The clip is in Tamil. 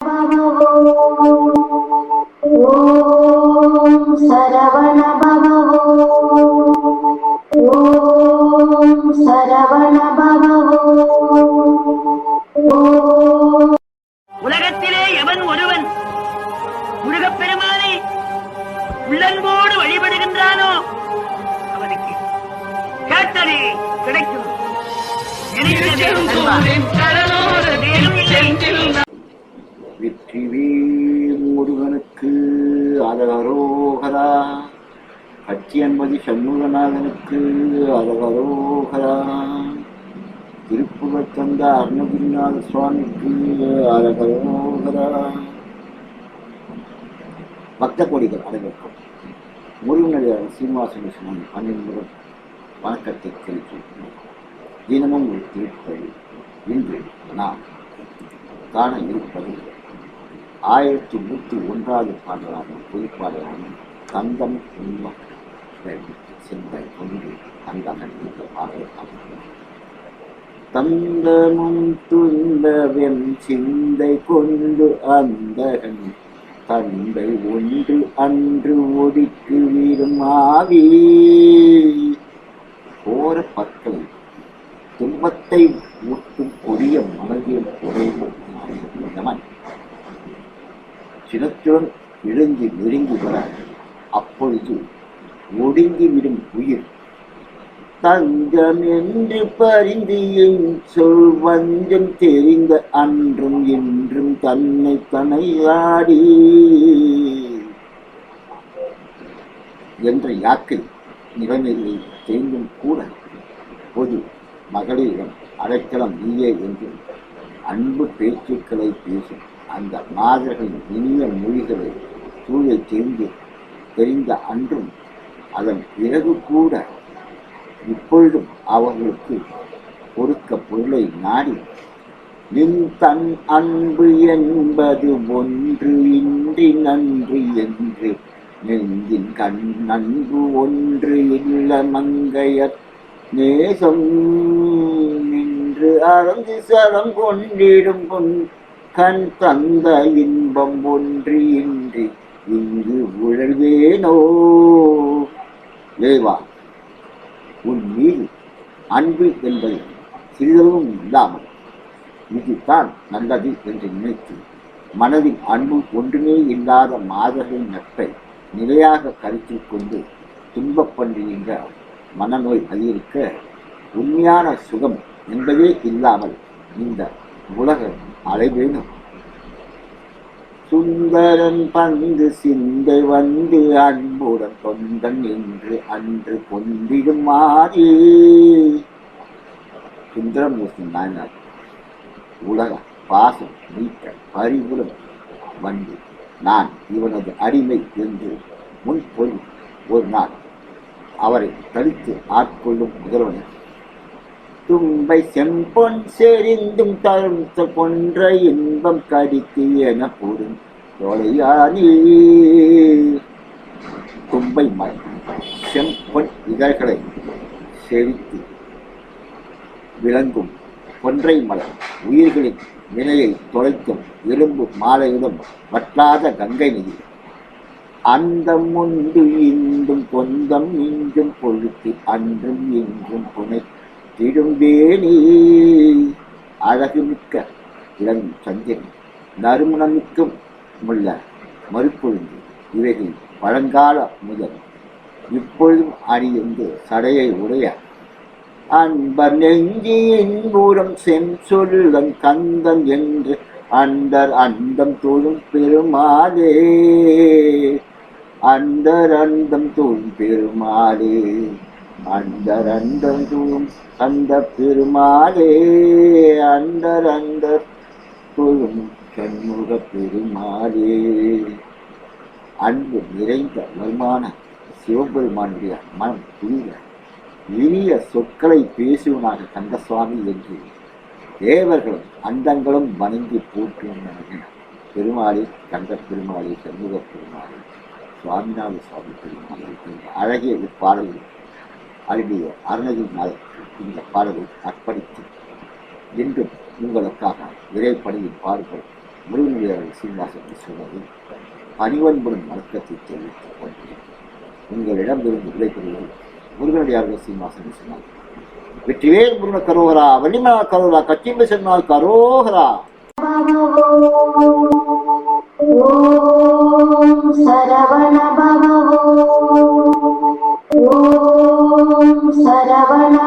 ஓம் சரவண பவ. ஓம் சரவண பவ. உலகத்திலே எவன் ஒருவன் முருகப்பெருமானை உள்ளன்போடு வழிபடுகின்றானோ அவனுக்கு கேட்டதே கிடைக்கும். வெற்றிவேல் முருகனுக்கு அரகரோகரா. கச்சியன்மதி சண்முகநாதனுக்கு அரகரோகரா. திருப்புகழ் தந்த அருணகிரிநாத சுவாமிக்கு அரகரோகரா. பக்த கொடிகள் அனைவருக்கும் முருகனடியார் சீனிவாச சுவாமி 12 முதல் வணக்கத்தை செலுத்துகிறோம். தினமும் ஒரு திருப்பதி. இன்று நாம் காண இருப்பது 1101வது பாடலான பொதுப்பாடலான தந்தம் துன்பம் சிந்தை கொண்டு தந்தகன் என்ற பாடல் அமைக்கும். தந்தமும் துன்பவெம் சிந்தை கொண்டு அந்தகன் தந்தை ஒன்று அன்று ஒடிக்கு வீடும் ஆவி. கோர பற்களை துன்பத்தை ஊட்டும் கொடிய மனதில் உடையவன் சினத்துடன் இழங்கி நெருங்கி வர அப்பொழுது ஒடுங்கிவிடும் உயிர் தஞ்சம் என்று பரிந்து என் சொல் வஞ்சம் தெரிந்த அன்றும் என்றும் தன்னை தனையாடி என்ற யாக்கை நிலைமைகளை தெரிந்தும் கூட பொது மகளிரிடம் அடைக்கலம் நீயே என்று அன்பு பேச்சுக்களை பேசும் அந்த மாதர்களின் இனிய மொழிகளை சூழ தெரிந்த அன்றும் அதன் பிறகு கூட இப்பொழுதும் அவர்களுக்கு கொடுக்க பொருளை நாடி நின் தன் அன்பு என்பது ஒன்று இன்றி நன்றி என்று நெஞ்சின் கண் அன்பு ஒன்று இல்ல மங்கையர் நேசம் நின்று அறந்து சரம் கொண்டிடும் கண் தந்த இன்பம் ஒன்று இன்றி இங்கு உழல்வேனோ. லேவா, உன் மீது அன்பு என்பது சிறிதளவும் இல்லாமல் இதுதான் நல்லது என்று நினைத்து மனதில் அன்பு ஒன்றுமே இல்லாத மாதர்களின் நட்பை நிலையாக கருத்தில் கொண்டு துன்பப்படுகின்ற மனநோய் அதிகரிக்க உண்மையான சுகம் என்பதே இல்லாமல் இந்த உலக அலைவேணும். சுந்தரன் பந்து சிந்தை வந்து அன்புடன் தொண்டன் என்று அன்று கொண்டிடும் மாறி. சுந்தரமூர்த்தி நாயனார் உலக பாசம் நீக்க பரிபுலம் வந்து நான் இவனது அடிமை என்று முன்பொழி ஒரு நாள் அவரை தடுத்து ஆட்கொள்ளும் முதல்வன் தும்பை செம்பொன் செறிந்தும் தழுத்த போன்ற இன்பம் கடித்து என போடும் தோழையானி. தும்பை மரம் செம்பொன் இதழ்களை செறித்து விளங்கும் கொன்றை மலர் உயிர்களின் வினையை தொலைக்கும் எலும்பு மாலையுடன் வற்றாத கங்கை நதி. அந்தம் உண்டு இன்றும் கொந்தம் இன்றும் பொழுத்து அன்றும் இன்றும் புனை திடும்பேனி. அழகு மிக்க இளம் சந்திரன் நறுமணமிக்கும் முள்ள மறுப்பொழுது இவைகள் பழங்கால முதல் இப்பொழுதும் அணிந்து சடையை உடைய அன்பர் நெஞ்சியின் பூரம் செஞ்சொல்லம் கந்தன் என்று அண்டர் அண்டம் தோழும் பெருமாளே. அண்டர் அண்டம் தோழும் பெருமாளே. அண்டர் அண்டம் தோழும் அந்த பெருமாளே. அண்டர் அண்டர் தோழும் சண்முக பெருமாளே. அன்பு நிறைந்த வருமான சிவபெருமானுடைய மனம் புரிய இனிய சொற்களை பேசுவனாக கந்தசுவாமி என்று தேவர்களும் அண்டங்களும் வணங்கி போற்றுகின்றன. பெருமாளே, கந்த பெருமாளே, சண்முக பெருமாளே, சுவாமிநாத சுவாமி பெருமாளே அழகிய இப்பாடலில் அருகிய அருணகிரிநாதர் இந்த பாடலை அர்ப்பணித்து இன்றும் உங்களுக்காக இறைப்பணியில் பாடுபடும் முருகனுடைய சீனிவாசன் சொன்னது பணிவன்படும் வழக்கத்தை தெரிவித்துக் கொண்டு உங்களிடமிருந்து விடைபெறுவது முருகனடியார்கள் சீனிவாசன் சொன்னார். வெற்றிவேல் முருகன கரோகரா, வள்ளிமலா கரோகரா, கச்சிம்பு சொன்னால் கரோகரா. ஓம் சரவண பவ. ஓம் சரவண